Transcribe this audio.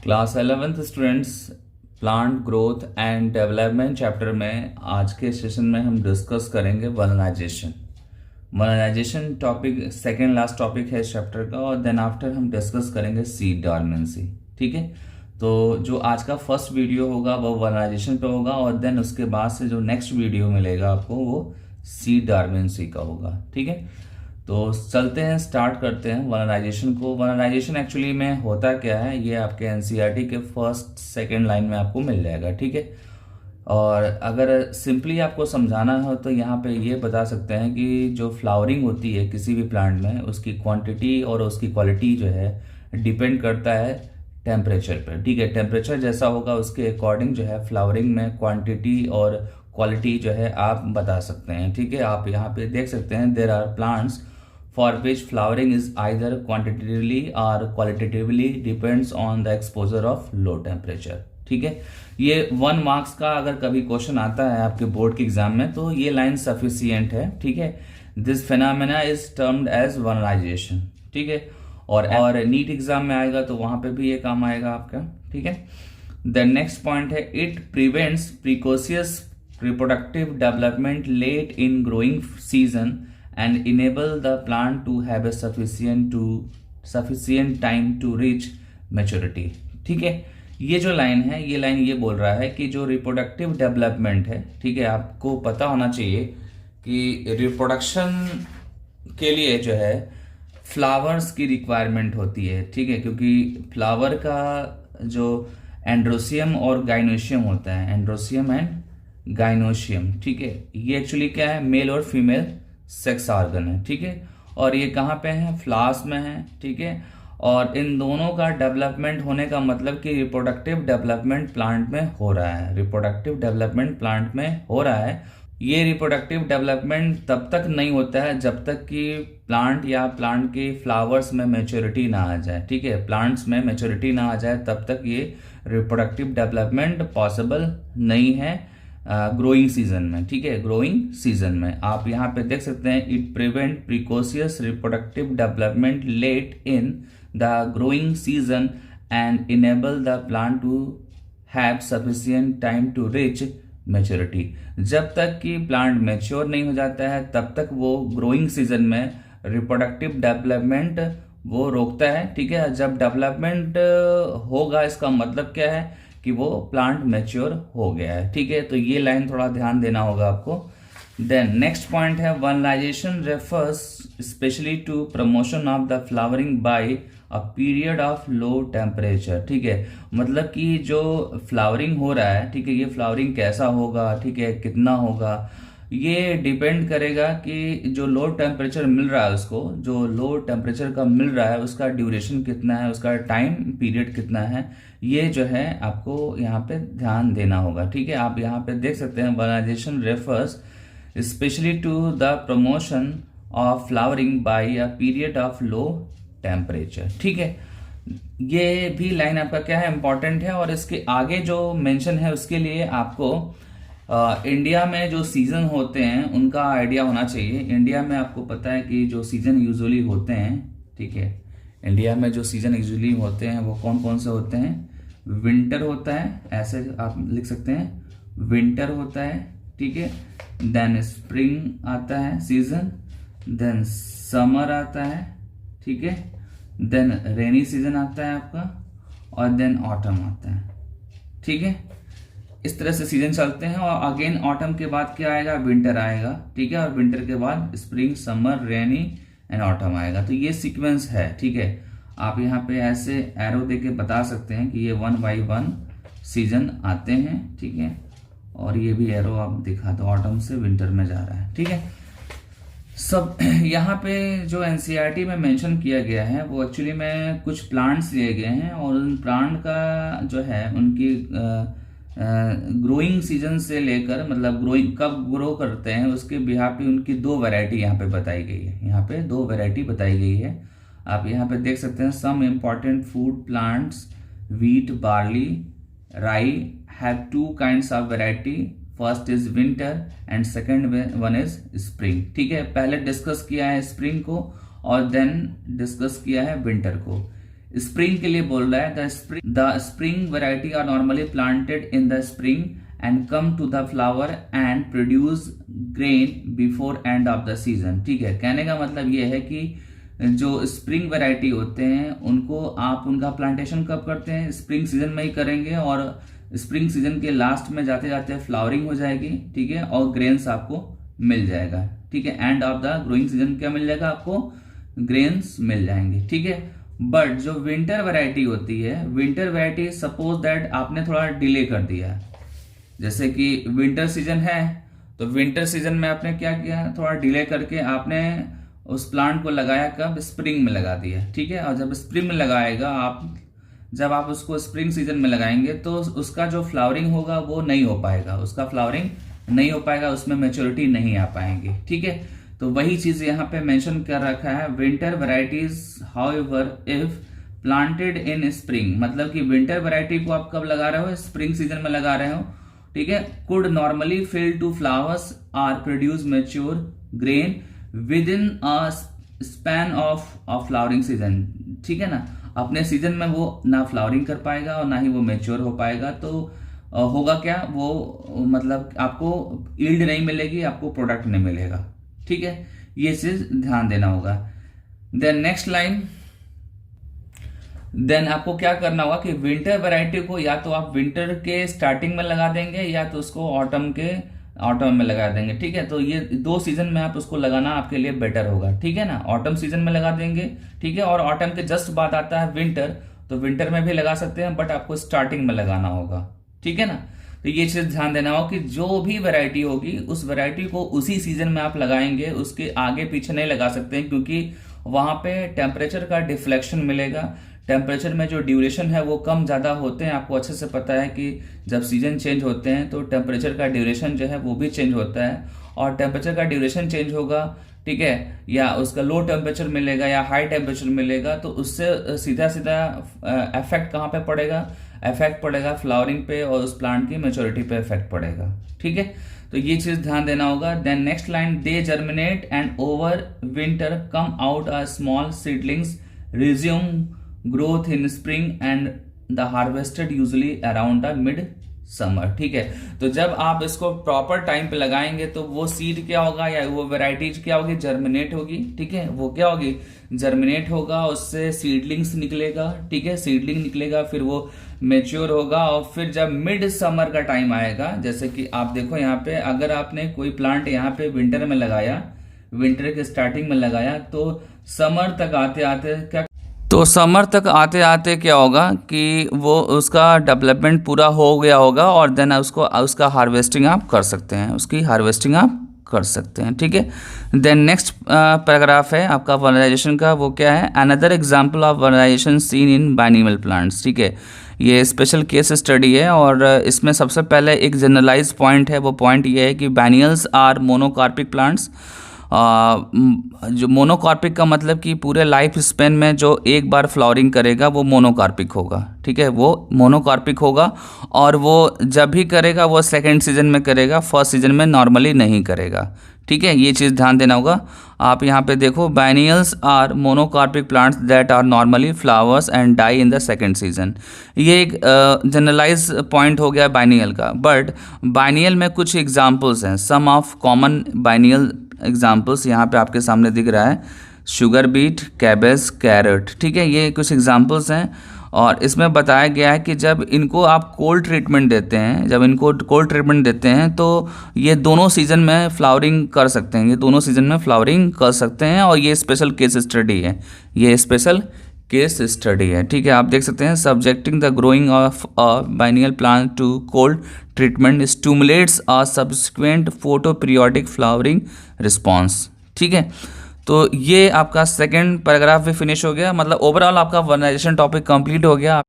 Class 11th students, plant growth and development chapter में आज के सेशन में हम डिस्कस करेंगे वल्गनाइजेशन। वल्गनाइजेशन टॉपिक सेकेंड लास्ट टॉपिक है इस चैप्टर का, और देन आफ्टर हम डिस्कस करेंगे सीड डॉर्मेंसी। ठीक है, तो जो आज का फर्स्ट वीडियो होगा वो वल्गनाइजेशन पे होगा, और देन उसके बाद से जो नेक्स्ट वीडियो मिलेगा आपको वो सीड डॉर्मेंसी का होगा। ठीक है, तो चलते हैं, स्टार्ट करते हैं वल्गनाइजेशन को। वल्गनाइजेशन एक्चुअली में होता क्या है, ये आपके एनसीईआरटी के फर्स्ट सेकंड लाइन में आपको मिल जाएगा। ठीक है, और अगर सिंपली आपको समझाना हो तो यहाँ पे ये बता सकते हैं कि जो फ्लावरिंग होती है किसी भी प्लांट में, उसकी क्वांटिटी और उसकी क्वालिटी जो है डिपेंड करता है टेम्परेचर पर। ठीक है, टेम्परेचर जैसा होगा उसके अकॉर्डिंग जो है फ्लावरिंग में क्वांटिटी और क्वालिटी जो है आप बता सकते हैं। ठीक है, आप यहाँ पे देख सकते हैं there are plants for which flowering is either quantitatively or qualitatively depends on the exposure of low temperature। ठीक है, ये 1 मार्क्स का अगर कभी क्वेश्चन आता है आपके बोर्ड के एग्जाम में तो ये लाइन सफिशियंट है। ठीक है, this phenomena is termed as vernalization. ठीक है, और नीट एग्जाम में आएगा तो वहां पे भी ये काम आएगा आपका। ठीक है, द नेक्स्ट पॉइंट है it prevents precocious reproductive development late in growing season and enable the plant to have a sufficient time to reach maturity। ठीक है, ये जो लाइन है, ये लाइन ये बोल रहा है कि जो रिप्रोडक्टिव डेवलपमेंट है, ठीक है, आपको पता होना चाहिए कि रिप्रोडक्शन के लिए जो है फ्लावर्स की रिक्वायरमेंट होती है। ठीक है, क्योंकि फ्लावर का जो एंड्रोसियम और गाइनोशियम होता है, एंड्रोसियम एंड गाइनोशियम, ठीक है, ये एक्चुअली क्या है, मेल और फीमेल सेक्स ऑर्गन है। ठीक है, और ये कहाँ पे है, फ्लावर्स में है। ठीक है, और इन दोनों का डेवलपमेंट होने का मतलब कि रिप्रोडक्टिव डेवलपमेंट प्लांट में हो रहा है। रिप्रोडक्टिव डेवलपमेंट प्लांट में हो रहा है। ये रिप्रोडक्टिव डेवलपमेंट तब तक नहीं होता है जब तक कि प्लांट या प्लांट के फ्लावर्स में मैच्योरिटी ना आ जाए। ठीक है, प्लांट्स में मैच्योरिटी ना आ जाए तब तक ये रिप्रोडक्टिव डेवलपमेंट पॉसिबल नहीं है ग्रोइंग सीजन में। ठीक है, ग्रोइंग सीजन में आप यहाँ पे देख सकते हैं it prevent precocious reproductive development late in the growing season and enable the plant to have sufficient time to reach maturity. जब तक कि प्लांट मैच्योर नहीं हो जाता है तब तक वो ग्रोइंग सीजन में रिप्रोडक्टिव डेवलपमेंट वो रोकता है। ठीक है, जब डेवलपमेंट होगा इसका मतलब क्या है कि वो प्लांट मैच्योर हो गया है। ठीक है, तो ये लाइन थोड़ा ध्यान देना होगा आपको। देन नेक्स्ट पॉइंट है vernalization refers specially to promotion of the flowering by a period of low temperature. ठीक है, मतलब कि जो फ्लावरिंग हो रहा है, ठीक है, ये फ्लावरिंग कैसा होगा, ठीक है, कितना होगा, ये डिपेंड करेगा कि जो लो टेम्परेचर मिल रहा है उसको, जो लो टेम्परेचर का मिल रहा है उसका ड्यूरेशन कितना है, उसका टाइम पीरियड कितना है, ये जो है आपको यहाँ पे ध्यान देना होगा। ठीक है, आप यहाँ पे देख सकते हैं vernalization refers specially to the promotion of flowering by a period of low temperature. ठीक है, ये भी लाइन आपका क्या है, इंपॉर्टेंट है, और इसके आगे जो मेंशन है उसके लिए आपको इंडिया में जो सीजन होते हैं उनका आइडिया होना चाहिए। इंडिया में आपको पता है कि जो सीजन यूजुअली होते हैं, ठीक है, इंडिया में जो सीजन यूजुअली होते हैं वो कौन कौन से होते हैं, विंटर होता है, ऐसे आप लिख सकते हैं, विंटर होता है। ठीक है, देन स्प्रिंग आता है सीजन, देन समर आता है, ठीक है, देन रेनी सीजन आता है आपका, और देन ऑटम आता है। ठीक है, इस तरह से सीजन चलते हैं, और अगेन ऑटम के बाद क्या आएगा, विंटर आएगा। ठीक है, और विंटर के बाद spring, summer, rainy and autumn आएगा। तो ये सीक्वेंस है। ठीक है, आप यहाँ पे ऐसे एरो देके बता सकते हैं कि ये 1 बाई 1 सीजन आते हैं। ठीक है, और ये भी एरो आप दिखा दो, ऑटम से विंटर में जा रहा है। ठीक है, सब यहाँ पे जो एनसीईआरटी में मेंशन किया गया है वो एक्चुअली में कुछ प्लांट्स दिए गए हैं, और उन प्लांट का जो है उनकी ग्रोइंग सीजन से लेकर, मतलब ग्रोइंग कब ग्रो करते हैं उसके बिहार पे उनकी 2 वैरायटी यहाँ पे बताई गई है। यहाँ पे 2 वैरायटी बताई गई है, आप यहाँ पे देख सकते हैं। Some important food plants wheat, barley, rye have 2 kinds of variety, first is winter and second one is spring. ठीक है, पहले डिस्कस किया है स्प्रिंग को और देन डिस्कस किया है विंटर को। स्प्रिंग के लिए बोल रहा है, the spring variety are normally planted in the spring and come to the flower and produce grain before end of the season. ठीक है, कहने का मतलब ये है कि जो स्प्रिंग वैरायटी होते हैं उनको आप उनका प्लांटेशन कब करते हैं, स्प्रिंग सीजन में ही करेंगे, और स्प्रिंग सीजन के लास्ट में जाते जाते फ्लावरिंग हो जाएगी। ठीक है, और ग्रेन्स आपको मिल जाएगा। ठीक है, and of the growing season क्या मिल जाएगा आपको, ग्रेन्स मिल जाएंगे। ठीक है, बट जो विंटर वैरायटी होती है, विंटर वैरायटी सपोज दैट आपने थोड़ा डिले कर दिया, जैसे कि विंटर सीजन है तो विंटर सीजन में आपने क्या किया, थोड़ा डिले करके आपने उस प्लांट को लगाया कब, स्प्रिंग में लगा दिया। ठीक है, और जब स्प्रिंग में लगाएगा आप, जब आप उसको स्प्रिंग सीजन में लगाएंगे तो उसका जो फ्लावरिंग होगा वो नहीं हो पाएगा, उसका फ्लावरिंग नहीं हो पाएगा, उसमें मैच्योरिटी नहीं आ पाएंगे। ठीक है, तो वही चीज यहाँ पे मेंशन कर रखा है, winter varieties however if planted in spring, मतलब कि विंटर वैरायटी को आप कब लगा रहे हो, स्प्रिंग सीजन में लगा रहे हो। ठीक है, could normally fail to flowers are produce mature grain within a span of flowering season. ठीक है ना, अपने सीजन में वो ना फ्लावरिंग कर पाएगा और ना ही वो मैच्योर हो पाएगा, तो होगा क्या, वो मतलब आपको यील्ड नहीं मिलेगी, आपको प्रोडक्ट नहीं मिलेगा। ठीक है, ये चीज ध्यान देना होगा। देन नेक्स्ट लाइन, देन आपको क्या करना होगा कि विंटर वैरायटी को या तो आप विंटर के स्टार्टिंग में लगा देंगे या तो उसको ऑटम में लगा देंगे। ठीक है, तो ये दो सीजन में आप उसको लगाना आपके लिए बेटर होगा। ठीक है ना, ऑटम सीजन में लगा देंगे। ठीक है, और ऑटम के जस्ट बाद आता है विंटर, तो विंटर में भी लगा सकते हैं, बट आपको स्टार्टिंग में लगाना होगा। ठीक है ना, तो ये चीज ध्यान देना होगा कि जो भी वैरायटी होगी उस वैरायटी को उसी सीजन में आप लगाएंगे, उसके आगे पीछे नहीं लगा सकते हैं, क्योंकि वहां पे टेम्परेचर का डिफ्लेक्शन मिलेगा। टेम्परेचर में जो ड्यूरेशन है वो कम ज़्यादा होते हैं, आपको अच्छे से पता है कि जब सीजन चेंज होते हैं तो टेम्परेचर का ड्यूरेशन जो है वो भी चेंज होता है, और टेम्परेचर का ड्यूरेशन चेंज होगा, ठीक है, या उसका लो टेम्परेचर मिलेगा या हाई टेम्परेचर मिलेगा, तो उससे सीधा सीधा इफेक्ट कहाँ पे पड़ेगा, इफेक्ट पड़ेगा फ्लावरिंग पे और उस प्लांट की मैच्योरिटी पे इफेक्ट पड़ेगा। ठीक है, तो ये चीज ध्यान देना होगा। Then next line, they germinate and over winter come out a small seedlings resume growth in spring and the harvested usually around the mid summer. ठीक है, तो जब आप इसको प्रॉपर टाइम पे लगाएंगे तो वो सीड क्या होगा या वो वेराइटीज क्या होगी, जर्मिनेट होगी। ठीक है, वो क्या होगी, जर्मिनेट होगा, उससे सीडलिंग्स निकलेगा। ठीक है, सीडलिंग निकलेगा, फिर वो मेच्योर होगा, और फिर जब मिड समर का टाइम आएगा, जैसे कि आप देखो यहाँ पे, अगर आपने कोई प्लांट यहाँ पे विंटर में लगाया, विंटर के स्टार्टिंग में लगाया, तो समर तक आते आते क्या होगा कि वो उसका डेवलपमेंट पूरा हो गया होगा, और देन उसका हार्वेस्टिंग आप कर सकते हैं, उसकी हार्वेस्टिंग आप कर सकते हैं। ठीक है, देन नेक्स्ट पैराग्राफ है आपका वनराइजेशन का, वो क्या है, another example of vernalization seen in biennial plants. ठीक है, ये स्पेशल केस स्टडी है, और इसमें सबसे पहले एक जनरलाइज पॉइंट है, वो पॉइंट ये है कि बाइनियल्स आर मोनोकार्पिक प्लांट्स। जो मोनोकार्पिक का मतलब कि पूरे लाइफ स्पेन में जो एक बार फ्लावरिंग करेगा वो मोनोकार्पिक होगा। ठीक है, वो मोनोकार्पिक होगा, और वो जब भी करेगा वो सेकंड सीजन में करेगा, फर्स्ट सीजन में नॉर्मली नहीं करेगा। ठीक है, ये चीज़ ध्यान देना होगा। आप यहाँ पे देखो, biennials are monocarpic plants that are normally flowers and die in the second season. ये एक जनरलाइज पॉइंट हो गया बाइनियल का, बट बाइनियल में कुछ एग्जांपल्स हैं, सम ऑफ कॉमन बाइनियल एग्जाम्पल्स यहाँ पे आपके सामने दिख रहा है, शुगर बीट, कैबेज, कैरेट। ठीक है, ये कुछ एग्जाम्पल्स हैं, और इसमें बताया गया है कि जब इनको आप कोल्ड ट्रीटमेंट देते हैं, तो ये दोनों सीजन में फ्लावरिंग कर सकते हैं, और ये स्पेशल केस स्टडी है। ठीक है, आप देख सकते हैं, subjecting the growing of a biennial plant to cold treatment stimulates a subsequent photo periodic flowering response. ठीक है, तो ये आपका सेकंड पैराग्राफ भी फिनिश हो गया, मतलब ओवरऑल आपका वनराइजेशन टॉपिक कंप्लीट हो गया।